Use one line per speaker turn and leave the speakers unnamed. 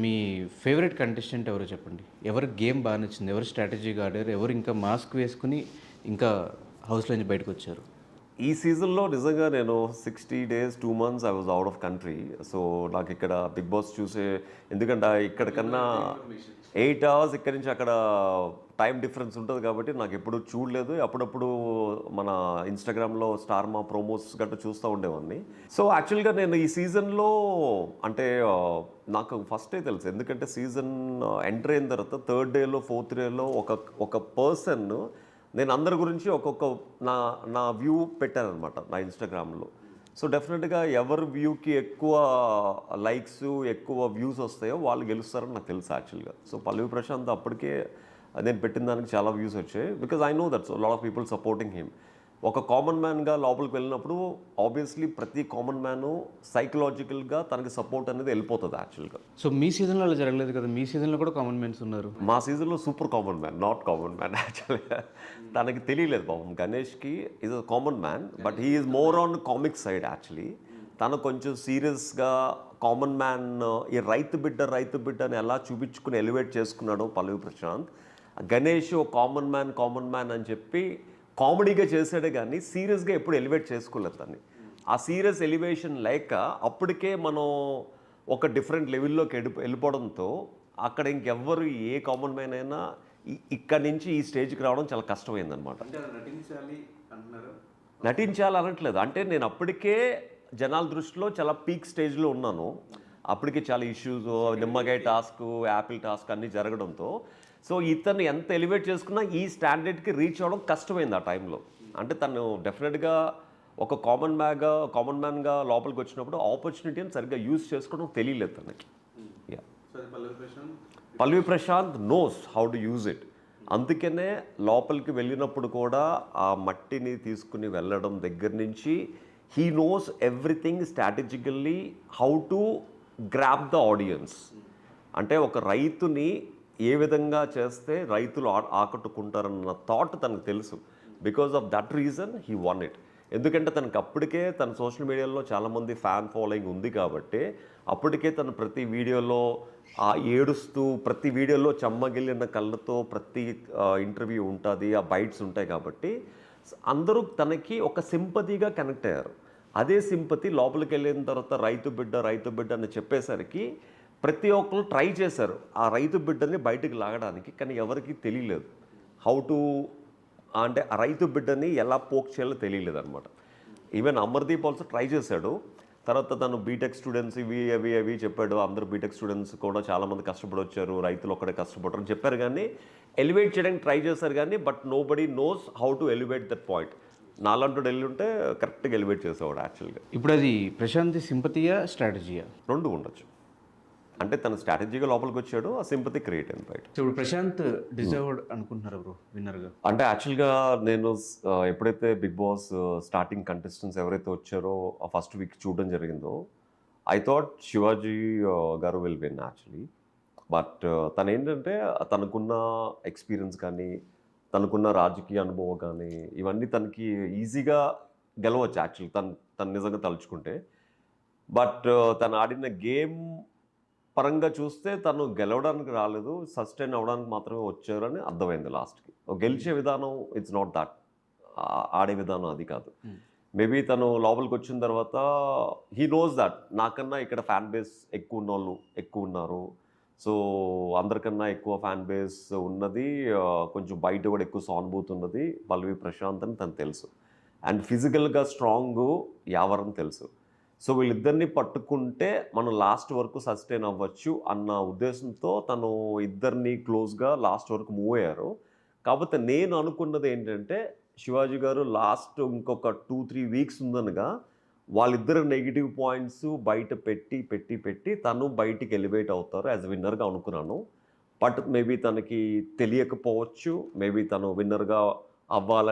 మీ favourite contestant ఎవరో చెప్పండి? ఎవరి గేమ్ బాగా నచ్చింది? ఎవరు స్ట్రాటజీగా ఆడారు? ఎవరు ఇంకా మాస్క్ వేసుకొని ఇంకా హౌస్‌లో నుంచి బయటకొచ్చారు?
ఈ సీజన్‌లో నిజంగా నేను 60 days, 2 months I was out of country. So, నాకిక్కడ 'బిగ్ బాస్' చూసే ఎందుకంటే ఇక్కడ కన్నా 8 అవర్స్ ఇక్కడి నుంచి అక్కడ టైమ్ డిఫరెన్స్ ఉంటది కాబట్టి నాకెప్పుడు చూడలేదు. అప్పుడప్పుడు మన ఇన్‌స్టాగ్రామ్‌లో స్టార్ మా ప్రోమోస్ గట్టా చూస్తా ఉండేవాడిని. సో, యాక్చువల్‌గా నేను ఈ సీజన్‌లో అంటే నాకు ఫస్టే తెలుసు. ఎందుకంటే సీజన్ ఎంటర్ అయిన తర్వాత థర్డ్ డేలో, ఫోర్త్ డేలో ఒక పర్సన్ నేను అందరి గురించి ఒక్కొక్క నా నా వ్యూ పెట్టాననమాట నా ఇన్‌స్టాగ్రామ్‌లో. సో, డెఫినెట్‌గా ఎవరి వ్యూకి ఎక్కువ లైక్స్, ఎక్కువ వ్యూస్ వస్తాయో వాళ్ళు గెలుస్తారని నాకు తెలుసు యాక్చువల్‌గా. సో, పల్లవి ప్రశాంత్ అప్పటికే నేను పెట్టిన దానికి చాలా వ్యూస్ వచ్చాయి. Because I know that so lot of people supporting him. ఒక కామన్ మ్యాన్‌గా లోపలికి వెళ్ళినప్పుడు ఆబ్వియస్లీ ప్రతి కామన్ మ్యాను సైకలాజికల్‌గా తనకి సపోర్ట్ అనేది వెళ్ళిపోతది యాక్చువల్‌గా.
సో, మీ సీజన్‌లో అలా జరగలేదు కదా! మీ సీజన్‌లో కూడా కామన్ మెన్స్ ఉన్నారు.
మా సీజన్‌లో super common man, not common man యాక్చువల్‌గా. తనకి తెలియలేదు పాపం. గణేష్‌కి is a common man, but he is more on comic side actually. తను కొంచెం సీరియస్‌గా కామన్ మ్యాన్ ఈ రైతు బిడ్డ అని ఎలా చూపించుకుని ఎలివేట్ చేసుకున్నాడో పల్లవి ప్రశాంత్. గణేష్ కామన్ మ్యాన్ అని చెప్పి కామెడీగా చేసాడే కానీ సీరియస్గా ఎప్పుడు ఎలివేట్ చేసుకోలేదు తన్ని. ఆ సీరియస్ ఎలివేషన్ లేక అప్పటికే మనం ఒక డిఫరెంట్ లెవెల్లోకి వెళ్ళిపోవడంతో అక్కడ ఇంకెవ్వరు ఏ కామన్ మ్యాన్ అయినా ఇక్కడి నుంచి ఈ స్టేజ్కి రావడం చాలా కష్టమైందనమాట. నటించాలి అనట్లేదు, అంటే నేను అప్పటికే జనాల దృష్టిలో చాలా పీక్ స్టేజ్లో ఉన్నాను. అప్పటికే చాలా ఇష్యూస్, నిమ్మకాయ టాస్క్, యాపిల్ టాస్క్ అన్నీ జరగడంతో సో ఇతను ఎంత ఎలివేట్ చేసుకున్నా ఈ స్టాండర్డ్కి రీచ్ అవ్వడం కష్టమైంది ఆ టైంలో. అంటే తను డెఫినెట్గా ఒక కామన్ మ్యాన్గా లోపలికి వచ్చినప్పుడు ఆపర్చునిటీని సరిగ్గా యూజ్ చేసుకోవడం తెలియలేదు తనకి. Yeah, Pallavi Prashant knows how to use it. అందుకనే లోపలికి వెళ్ళినప్పుడు కూడా ఆ మట్టిని తీసుకుని వెళ్ళడం దగ్గర నుంచి he knows everything strategically how to grab the audience. అంటే ఒక రైతుని ఏ విధంగా చేస్తే రైతులు ఆకట్టుకుంటారన్న థాట్ తనకు తెలుసు. Because of that reason he one it. ఎందుకంటే తనకు అప్పటికే తన సోషల్ మీడియాలో చాలామంది ఫ్యాన్ ఫాలోయింగ్ ఉంది కాబట్టి అప్పటికే తను ప్రతి వీడియోలో ఏడుస్తూ, ప్రతి వీడియోలో చెమ్మగిల్లిన కళ్ళతో ప్రతి ఇంటర్వ్యూ ఉంటుంది, ఆ బైట్స్ ఉంటాయి కాబట్టి అందరూ తనకి ఒక సింపతిగా కనెక్ట్ అయ్యారు. అదే సింపతి లోపలికి వెళ్ళిన తర్వాత రైతు బిడ్డ అని చెప్పేసరికి ప్రతి ఒక్కరు ట్రై చేశారు ఆ రైతు బిడ్డని బయటకు లాగడానికి, కానీ ఎవరికి తెలియలేదు హౌ టు, అంటే ఆ రైతు బిడ్డని ఎలా పోక్ చేయాలో తెలియలేదు అనమాట. ఈవెన్ అమర్దీప్ ఆల్సో ట్రై చేశాడు. తర్వాత తను బీటెక్ స్టూడెంట్స్ ఇవి చెప్పాడు. అందరూ బీటెక్ స్టూడెంట్స్ కూడా చాలామంది కష్టపడి వచ్చారు, రైతులు ఒక్కడే కష్టపడరు అని చెప్పారు, కానీ ఎలివేట్ చేయడానికి ట్రై చేశారు కానీ but nobody knows how to elevate that point. నాలంటూ వెళ్ళి ఉంటే కరెక్ట్గా ఎలివేట్ చేసేవాడు యాక్చువల్గా.
ఇప్పుడు అది ప్రశాంత్ సింపతియా, స్ట్రాటజీయా?
రెండు ఉండొచ్చు. అంటే తన స్ట్రాటజీగా లోపలికి వచ్చాడు, ఆ సింపతి క్రియేట్ అయింది బయట.
ఇప్పుడు ప్రశాంత్ డిజర్వ్డ్ అనుకుంటున్నారు బ్రో విన్నర్గా?
అంటే యాక్చువల్గా నేను ఎప్పుడైతే బిగ్ బాస్ స్టార్టింగ్ కంటెస్టెంట్స్ ఎవరైతే వచ్చారో ఆ ఫస్ట్ వీక్ చూడడం జరిగిందో ఐ థాట్ శివాజీ గారు విల్ విన్ యాక్చువల్లీ. బట్ తను ఏంటంటే తనకున్న ఎక్స్పీరియన్స్ కానీ, తనకున్న రాజకీయ అనుభవం కానీ ఇవన్నీ తనకి ఈజీగా గెలవచ్చు యాక్చువల్లీ తను నిజంగా తలుచుకుంటే. బట్ తను ఆడిన గేమ్ పరంగా చూస్తే తను గెలవడానికి రాలేదు, సస్టైన్ అవ్వడానికి మాత్రమే వచ్చారని అర్థమైంది లాస్ట్కి. గెలిచే విధానం ఇట్స్ నాట్ దట్, ఆడే విధానం అది కాదు. మేబీ తను లోపలికి వచ్చిన తర్వాత హీ నోస్ దట్ నాకన్నా ఇక్కడ ఫ్యాన్ బేస్ ఎక్కువ ఉన్నోళ్ళు ఎక్కువ ఉన్నారు. సో అందరికన్నా ఎక్కువ ఫ్యాన్ బేస్ ఉన్నది, కొంచెం బయట కూడా ఎక్కువ సానుభూతి ఉన్నది పల్లవి ప్రశాంత్ అని తను తెలుసు. అండ్ ఫిజికల్గా స్ట్రాంగ్ యావరని తెలుసు. సో వీళ్ళిద్దరిని పట్టుకుంటే మనం లాస్ట్ వరకు సస్టైన్ అవ్వచ్చు అన్న ఉద్దేశంతో తను ఇద్దరిని క్లోజ్గా లాస్ట్ వరకు మూవ్ అయ్యారు. కాకపోతే నేను అనుకున్నది ఏంటంటే శివాజీ గారు లాస్ట్ ఇంకొక 2-3 వీక్స్ ఉందనగా వాళ్ళిద్దరు నెగిటివ్ పాయింట్స్ బయట పెట్టి తను బయటికి ఎలివేట్ అవుతారు యాజ్ విన్నర్గా అనుకున్నాను. బట్ మేబీ తనకి తెలియకపోవచ్చు, మేబీ తను విన్నర్గా అవ్వాలని